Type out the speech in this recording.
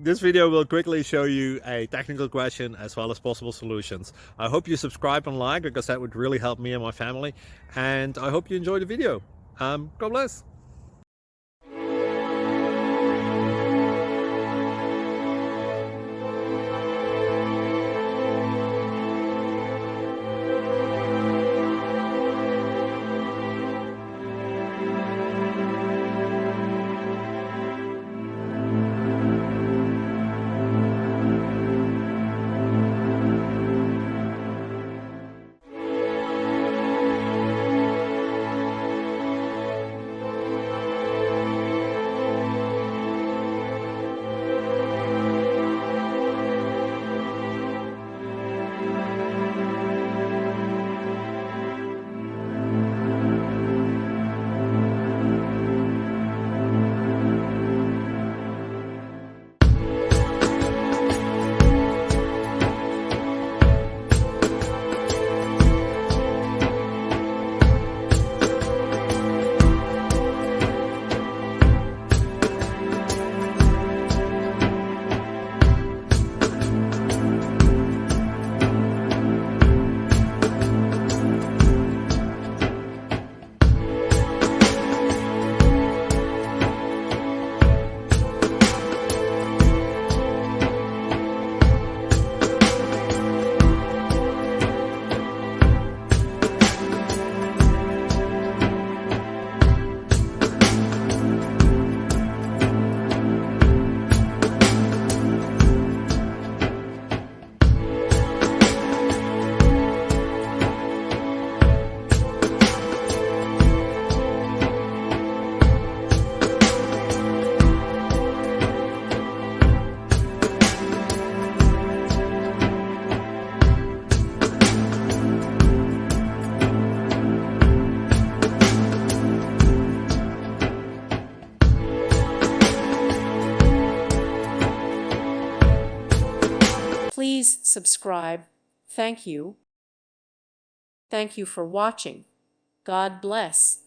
This video will quickly show you a technical question as well as possible solutions. I hope you subscribe and like because that would really help me and my family. And I hope you enjoy the video. God bless. Please subscribe. Thank you. Thank you for watching. God bless.